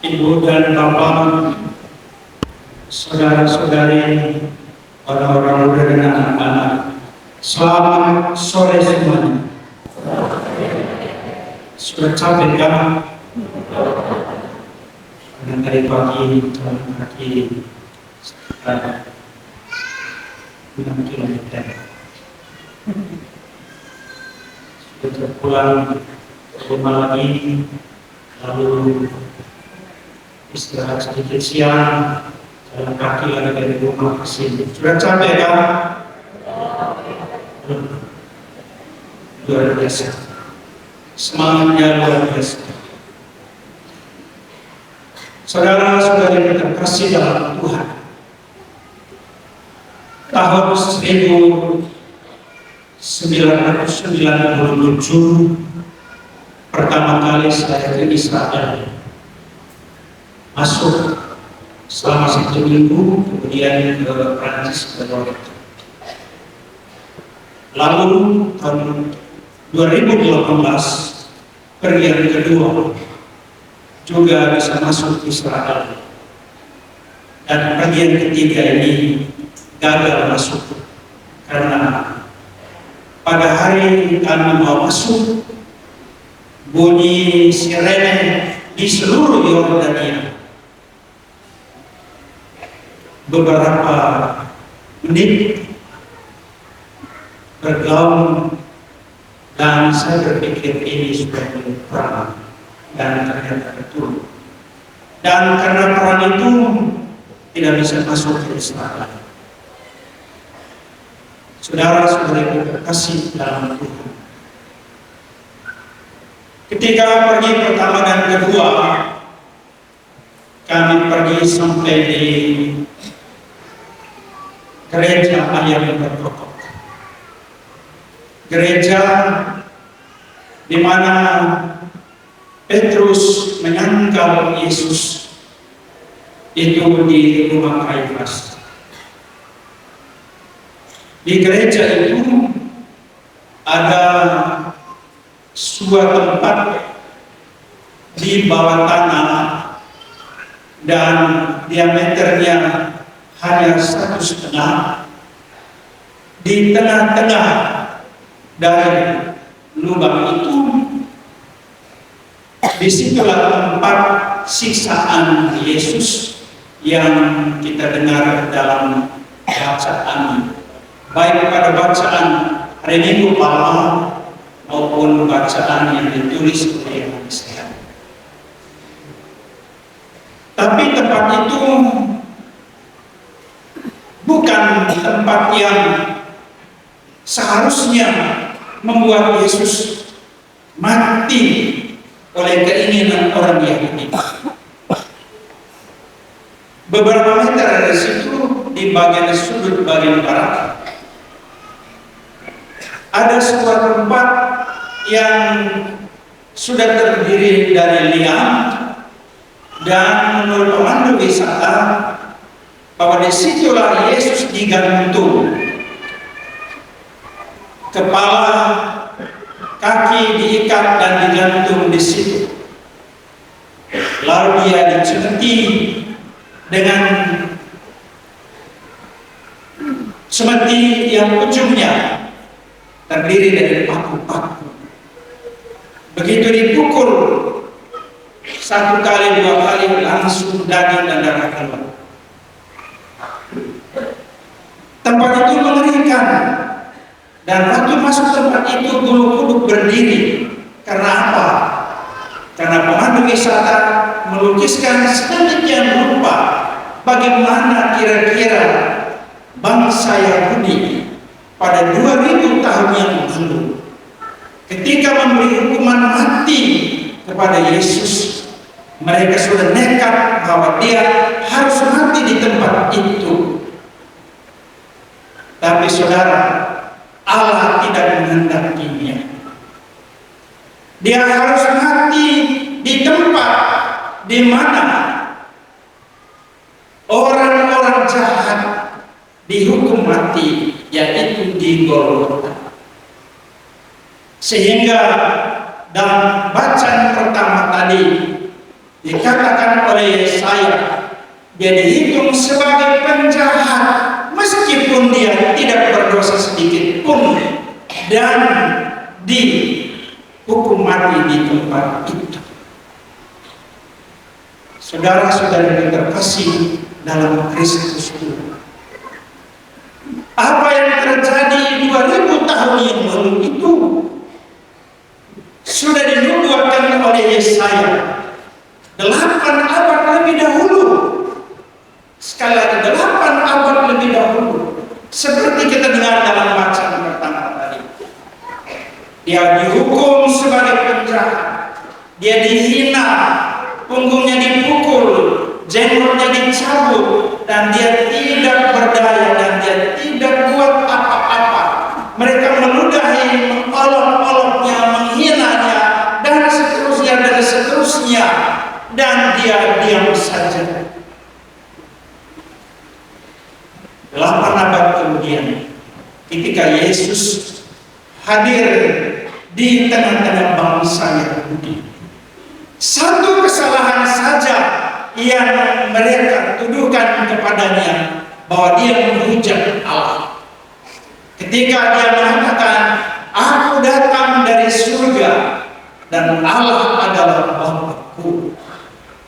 Ibu dan Bapak, saudara-saudari, orang-orang muda dan anak-anak, selamat sore semuanya. Sudah capek kan? Karena tadi pagi, sekitar 6 kilometer. Sudah pulang ke rumah lagi, lalu istirahat sedikit siang, jalan kaki lagi dari rumah ke sini. Sudah capek kan? Luar biasa. Semangatnya luar biasa. Saudara-saudari yang terkasih dalam Tuhan, tahun 1997 pertama kali saya ke Israel, masuk selama 1 minggu, kemudian ke Prancis, ke Loret. Lalu tahun 2018 pergian kedua juga bisa masuk Israel, dan pergian ketiga ini gagal masuk karena pada hari kami mau masuk bunyi sirene di seluruh Yordania. Beberapa menit bergaung dan saya berpikir ini sudah perang, dan ternyata betul. Dan karena perang itu tidak bisa masuk ke Israel. Saudara-saudari terkasih dalam Tuhan, ketika pergi pertama dan kedua, kami pergi sampai di gereja Ayam Berkokok, gereja di mana Petrus menyangkal Yesus itu di rumah Kayafas. Di gereja itu ada sebuah tempat di bawah tanah dan diameternya hanya 1,5. Di tengah-tengah dari lubang itu, disitulah tempat siksaan Yesus yang kita dengar dalam bacaan, baik pada bacaan hari Minggu Palma maupun bacaan yang ditulis oleh Yohanes Sehat. Tapi tempat itu bukan tempat yang seharusnya membuat Yesus mati oleh keinginan orang Yahudi. Beberapa meter dari situ, di bagian sudut bagian barat, ada sebuah tempat yang sudah terdiri dari liang, dan menurut pemandu wisata bahwa disitulah Yesus digantung, kepala, kaki diikat dan digantung di situ. Lalu dia diceleti dengan semeti yang ujungnya terdiri dari paku-paku. Begitu dipukul 1 kali 2 kali, langsung daging dan darah keluar. Tempat itu mengerikan, dan waktu masuk tempat itu bulu kuduk berdiri. Karena apa? Karena pemandu wisata melukiskan sedemikian rupa bagaimana kira-kira bangsa Yahudi pada 2000 tahun yang lalu ketika memberi hukuman mati kepada Yesus, mereka sudah nekat bahwa dia harus mati di tempat itu. Tapi saudara, Allah tidak menghendakinya. Dia harus mati di tempat di mana orang-orang jahat dihukum mati, yaitu di Golgota. Sehingga dalam bacaan pertama tadi Dikatakan oleh Yesaya, dia dihitung sebagai penjahat meskipun dia tidak berdosa sedikit pun, dan dihukum mati di tempat itu. Saudara-saudari terkasih dalam Kristus Tuhan, apa yang terjadi 2000 tahun yang lalu itu sudah dinubuatkan oleh Yesaya 8 abad lebih dahulu. Sekali lagi 8 abad lebih dahulu. Seperti kita dengar dalam bacaan pertama tadi, dia dihukum sebagai penjahat, dia dihina, punggungnya dipukul, jenggotnya dicabut, dan dia tidak berdaya dan dia tidak buat apa-apa. Mereka meludahi, mengolok-oloknya, menghinanya, dan seterusnya, dan dia diam saja. 8 abad kemudian, ketika Yesus hadir di tengah-tengah bangsa Yahudi, satu kesalahan saja yang mereka tuduhkan kepadanya, bahwa dia menghujat Allah. Ketika dia mengatakan, aku datang dari surga dan Allah adalah Bapa-Ku.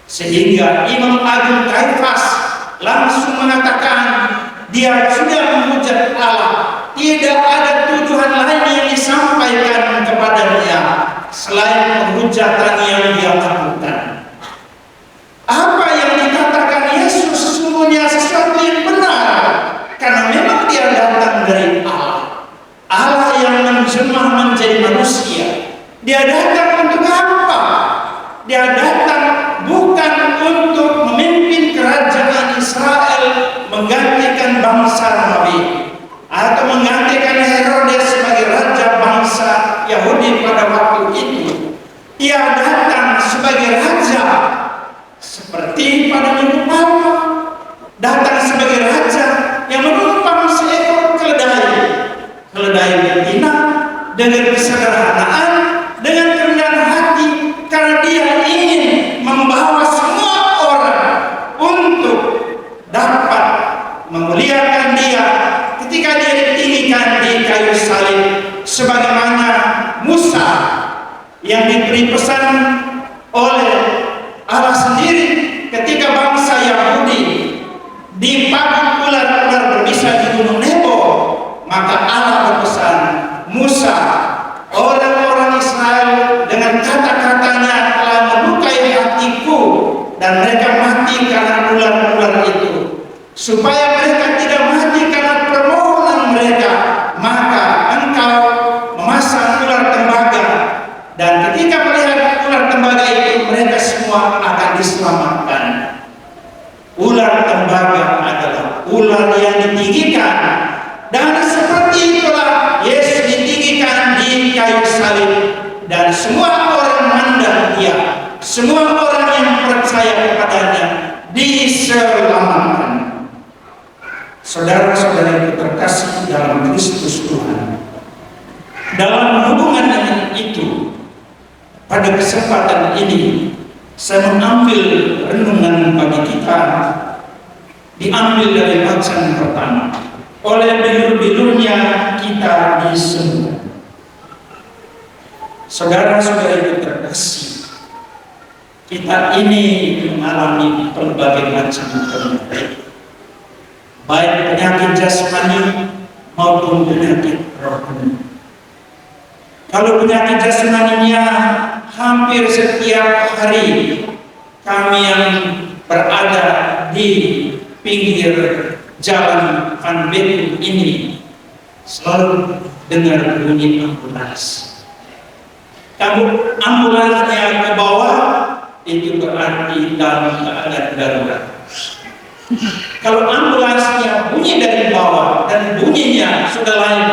Sehingga Imam Agung Kaifas langsung mengatakan, dia sudah menghujat Allah. Tidak ada tuduhan lain yang disampaikan kepadanya selain penghujatan yang dia lakukan. Apa yang dikatakan Yesus sesungguhnya sesuatu yang benar, karena memang dia datang dari Allah. Allah yang menjelma menjadi manusia. Dia datang untuk apa? Dia datang bukan untuk memimpin kerajaan Israel, menggantikan bangsa Nabi, atau menggantikan Herodes sebagai raja bangsa Yahudi pada waktu itu. Dia datang sebagai raja, seperti pada minggu Palma, datang sebagai raja yang menumpang seekor keledai betina dengan kesederhanaan, dengan kerendahan hati, karena dia ingin membawa semua orang untuk dapat memuliakan dia ketika dia ditinggikan di kayu salib, sebagaimana Musa yang diberi pesan oleh Allah sendiri ketika bangsa Yahudi dipaku ular-ular berbisa di Gunung Nebo. Maka Allah berpesan, Musa, orang-orang Israel dengan kata-katanya telah melukai hatiku, dan mereka mati karena ular-ular itu. Supaya mereka tidak mati karena permohonan mereka, maka engkau memasang ular tembaga, dan ketika melihat ular tembaga itu, mereka semua akan diselamatkan. Ular tembaga adalah ular yang ditinggikan, dan seperti itulah Yesus ditinggikan di kayu salib, dan semua orang memandang dia, semua orang yang percaya kepadanya diselamatkan. Saudara-saudara terkasih dalam Kristus Tuhan, dalam hubungan dengan itu, pada kesempatan ini saya mengambil renungan bagi kita, diambil dari bacaan pertama, oleh bilur-bilurnya kita disembuhkan. Saudara-saudara terkasih, kita ini mengalami berbagai macam penyakit, baik penyakit jasmani maupun penyakit rohani. Kalau penyakit jasmaninya, hampir setiap hari kami yang berada di pinggir jalan Van Beek ini selalu dengar bunyi ambulans. Kamu ambulansnya ke bawah, itu berarti dalam keadaan darurat. Kalau ambulansnya bunyi dari bawah dan bunyinya sudah lain,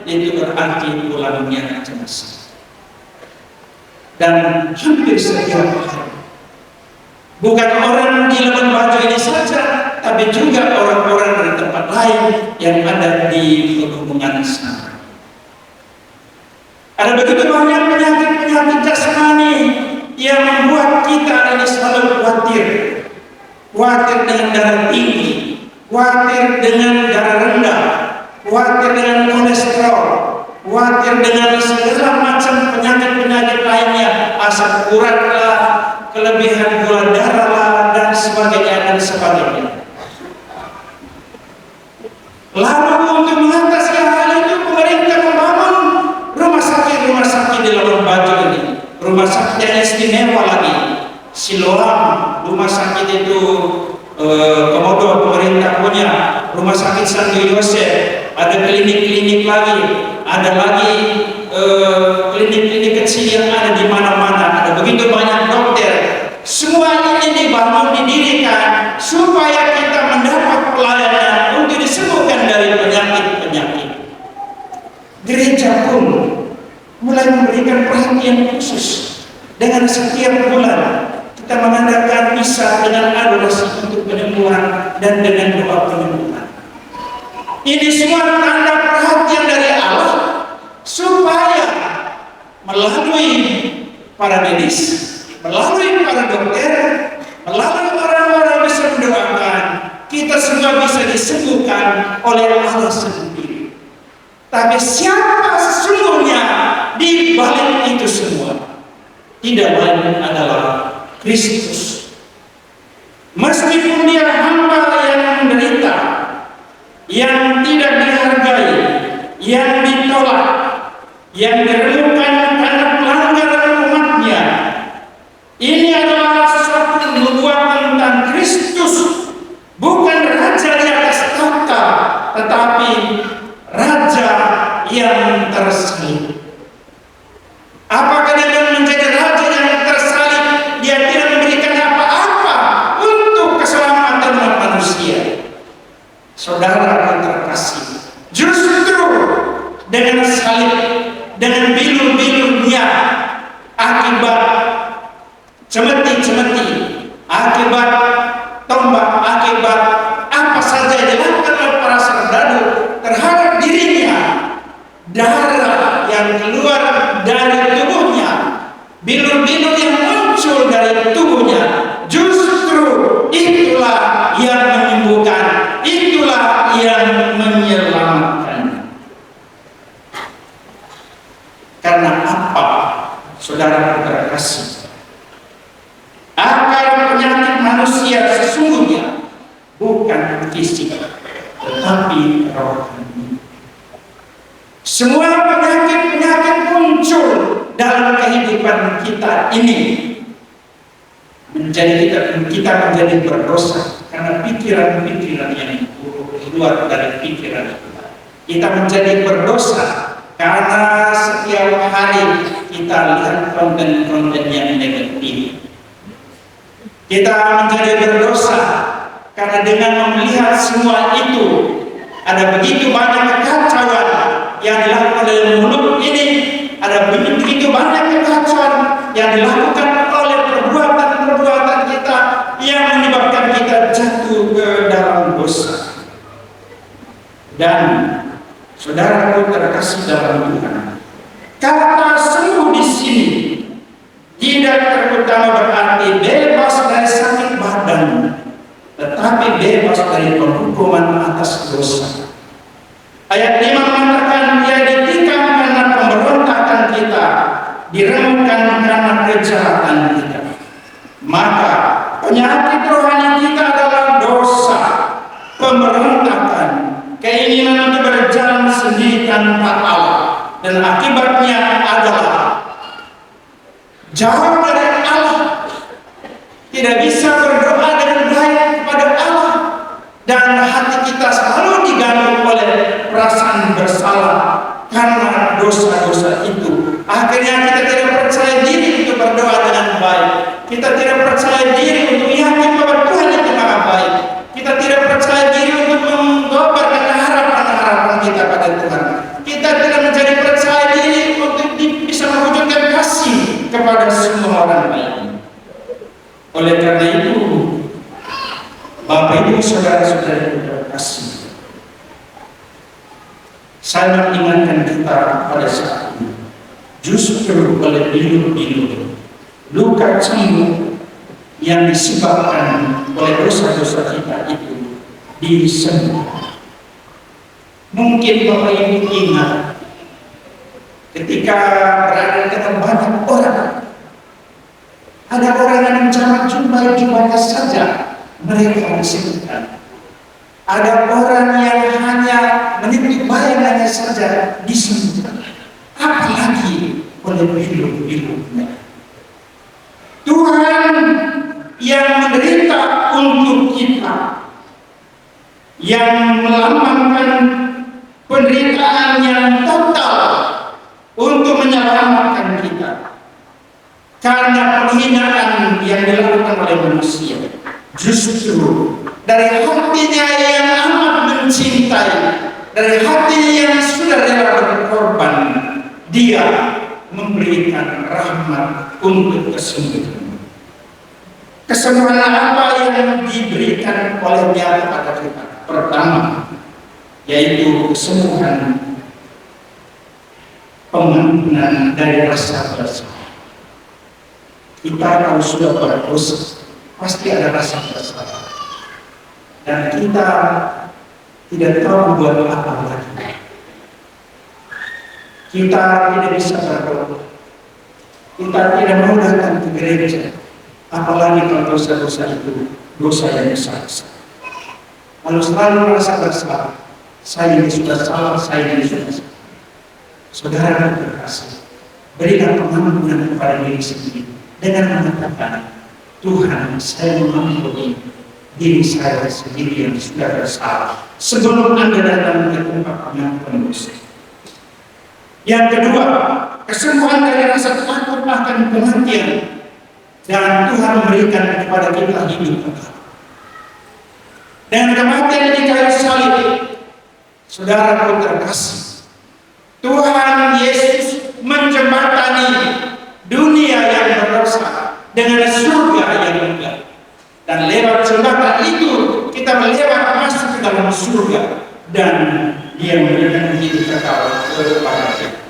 itu berarti pulangnya jenazah. Dan hampir setiap hari, bukan orang di Labuan Bajo ini saja, tapi juga orang-orang dari tempat lain yang ada di pegunungan sana. Ada begitu banyak penyakit-penyakit jasmani yang membuat kita ini selalu khawatir. Khawatir dengan darah tinggi, khawatir dengan darah rendah, khawatir dengan kolesterol, khawatir dengan segala macam penyakit-penyakit lainnya, asam urat lah, kelebihan gula darah lah, dan sebagainya dan sebagainya. Lalu untuk mengatasi hal itu, pemerintah membangun rumah sakit di Labuan Bajo ini. Rumah sakit yang istimewa lagi, Siloam, rumah sakit itu Komodo pemerintah punya, rumah sakit Santo Yosef, ada klinik-klinik lagi, ada lagi klinik-klinik kecil yang ada di mana-mana, ada begitu banyak dokter. Semua ini dibangun, didirikan supaya kita mendapat pelayanan untuk disembuhkan dari penyakit-penyakit. Gereja pun mulai memberikan perhatian khusus dengan setiap bulan kita mengadakan misa dengan adorasi untuk penyembuhan dan dengan doa penyembuhan. Ini semua tanda perhatian dari Allah supaya melalui para medis, melalui para dokter, melalui orang-orang yang bisa mendoakan, kita semua bisa disembuhkan oleh Allah sendiri. Tapi siapa sesungguhnya di balik itu semua? Tidak lain adalah Kristus. Meskipun dia hamba yang menderita, yang tidak dihargai, yang ditolak, yang diremehkan karena pelanggaran umatnya, ini adalah suatu nubuatan tentang Kristus, bukan raja di atas tahta, tetapi raja yang tersalib. Apakah dia menjadi raja yang tersalib? Dia tidak memberikan apa-apa untuk keselamatan umat manusia. Saudara terkasih, justru dengan salib, dengan bilu-bilunya, akibat cemeti-cemeti, akibat tombak, akibat apa saja yang dilakukan oleh para serdadu terhadap dirinya, darah yang keluar dari tubuhnya, bilu-bilu yang muncul dari tubuhnya, justru itulah yang menyembuhkan, itulah yang menyelamatkan. Karena apa, saudara terkasih? Akar penyakit manusia sesungguhnya bukan fisik, tetapi rohani. Semua penyakit-penyakit muncul dalam kehidupan kita ini kita menjadi berdosa karena pikiran-pikiran yang buruk keluar dari pikiran kita. Kita menjadi berdosa karena setiap hari kita lihat konten-konten yang negatif. Kita menjadi berdosa karena dengan melihat semua itu ada begitu banyak kekacauan yang dilakukan oleh mulut ini, ada begitu banyak kekacauan yang dilakukan oleh perbuatan-perbuatan kita yang menyebabkan kita jatuh ke dalam dosa. Dan saudaraku terkasih dalam Tuhan, kata sembuh di sini tidak terutama berarti bebas dari sakit badan, tetapi bebas dari penghukuman atas dosa. Ayat 5 mengatakan dia ditikam karena pemberontakan kita, diremukkan karena kejahatan kita. Maka penyakit rohani kita adalah dosa, pemberontakan, keinginan untuk berjalan sendiri tanpa Allah, dan akibatnya adalah jauh dari Allah, tidak bisa berdoa dengan baik kepada Allah, dan hati kita selalu diganggu oleh perasaan bersalah karena dosa-dosa itu. Akhirnya kita tidak percaya diri untuk berdoa dengan baik. Kita tidak percaya diri untuk yakin bahwa Tuhan itu maha baik. Kita tidak percaya diri untuk menggobarkan harapan-harapan kita pada Tuhan. Kita tidak menjadi percaya diri untuk bisa mewujudkan kasih kepada semua orang lain. Oleh karena itu, Bapak Ibu saudara-saudara yang terkasih, saya mengingatkan kita pada saat ini, justru oleh bilu-bilu, luka cemburu yang disebabkan oleh dosa-dosa kita itu disembuhkan. Mungkin Bapak Ibu ingat ketika berada di tengah banyak orang, ada orang yang jumpai-jumpainya saja mereka disembuhkan. Ada orang yang hanya menyentuh bayangannya saja disembuhkan. Apalagi oleh hidup-hidupnya. Tuhan yang menderita untuk kita, yang melambangkan penderitaan yang total untuk menyelamatkan kita karena penghinaan yang dilakukan oleh manusia. Justru dari hatinya yang amat mencintai, dari hatinya yang sudah rela berkorban, dia memberikan rahmat untuk kesembuhan. Kesembuhan apa yang diberikan olehnya kepada kita? Pertama, yaitu kesembuhan pengampunan dari rasa bersalah. Kita kalau sudah berdosa, pasti ada rasa bersalah. Dan kita tidak tahu buat apa lagi. Kita tidak bisa berdoa. Kita tidak mau datang ke gereja. Apalagi kalau dosa-dosa itu dosa yang besar. Kalau selalu merasa bersalah, saya ini sudah salah, saya ini sudah salah. Saudara terkasih, berikan pengampunan kepada diri sendiri dengan mengatakan, Tuhan, saya mengampuni diri saya sendiri yang sudah bersalah sebelum Anda datang ke tempat pengampunan dosa. Yang kedua, kesembuhan dari rasa takut akan kematian, dan Tuhan memberikan kepada kita hidup kekal. Dengan kematian di kayu salib, saudaraku terkasih, Tuhan Yesus menjembatani dunia yang berdosa dengan surga yang megah. Dan lewat jembatan itu kita melewat masuk ke dalam surga, dan Dia memberikan hidup kekal kepada kita.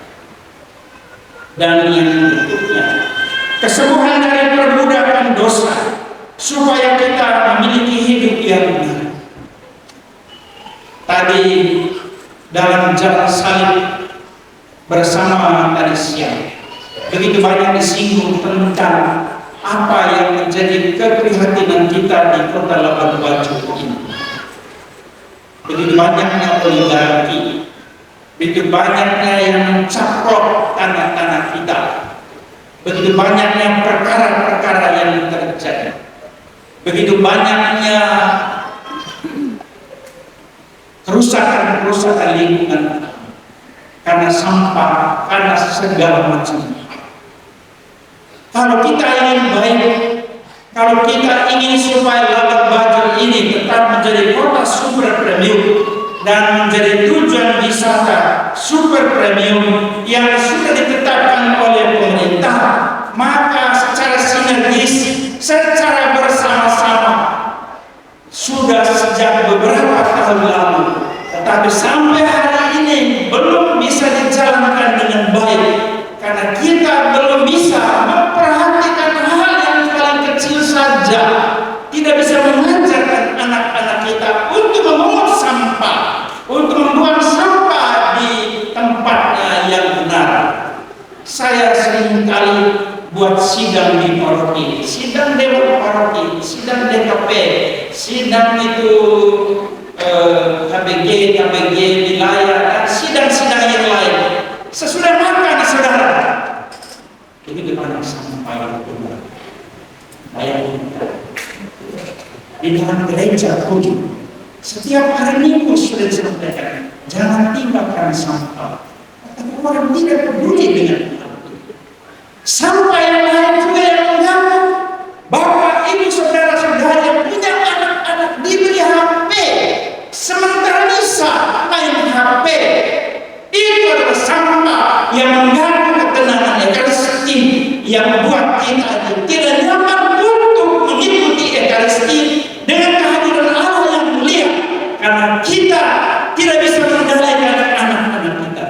Dan yang berikutnya, kesembuhan dari perbudakan dosa supaya kita memiliki hidup yang benar. Tadi dalam jalan salib bersama tadi siang, begitu banyak disinggung tentang apa yang menjadi keprihatinan kita di kota Labuan Bajo ini. Begitu banyaknya oligarki, begitu banyaknya yang mencaplok tanah-tanah kita, begitu banyaknya perkara-perkara yang terjadi, begitu banyaknya kerusakan-kerusakan lingkungan karena sampah, karena segala macam. Kalau kita ingin baik, kalau kita ingin supaya Labuan Bajo ini tetap menjadi kota super premium dan menjadi tujuan wisata super premium yang sudah ditetapkan oleh pemerintah, maka secara sinergis, secara bersama-sama sudah sejak beberapa tahun lalu, tetapi sampai hari ini belum bisa dijalankan dengan baik karena kita belum bisa memperhatikan hal yang paling kecil saja. Tidak bisa mengajarkan anak-anak kita untuk memungut sampah, untuk membuang sampah di tempatnya yang benar. Saya seringkali buat sidang di paroki, sidang dewan paroki, sidang DKP, sidang itu KBG wilayah, dan sidang-sidang yang lain. Sesudah makan, saudara, begitu banyak sampah yang keluar. Bayangkan di dalam gereja pun setiap hari Minggu sudah disampaikan, jangan tinggalkan sampah. Tapi orang tidak peduli dengan itu. Sampah yang lain juga yang mengganggu. Bapak, ibu, saudara-saudara yang punya anak-anak diberi HP, sementara bisa main HP, itu adalah sampah yang mengganggu ketenangan Ekaristi, yang membuat kita tidak nyaman untuk mengikuti Ekaristi dengan kehadiran Allah yang mulia, karena kita tidak bisa mengendalikan anak-anak kita.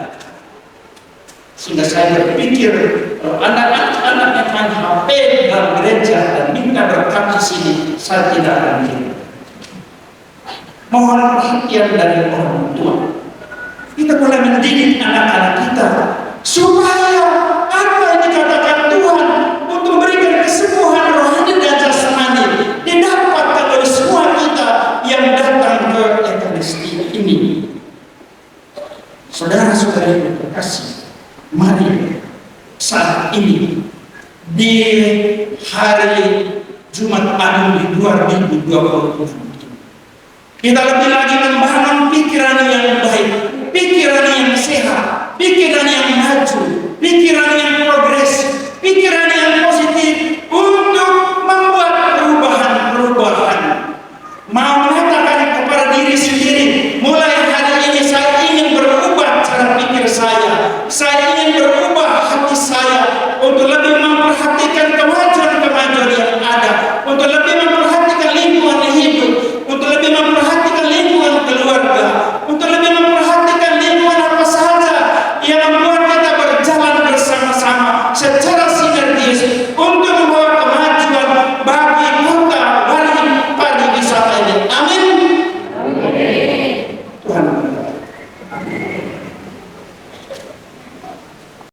Sehingga saya berpikir, kalau anak-anak main HP dalam gereja dan minta berkat di sini, saya tidak akan terima. Mohon perhatian dari orang tua. Kita mulai mendidik anak-anak kita supaya apa yang dikatakan Tuhan untuk memberikan kesembuhan rohani dan jasmani didapatkan oleh semua kita yang datang ke Ekaristi ini. Saudara-saudari yang terkasih, mari saat ini di hari Jumat Agung di 2020 kita lebih lagi membangun pikiran yang baik, pikiran yang sehat, pikiran yang maju, pikiran yang progresif, pikiran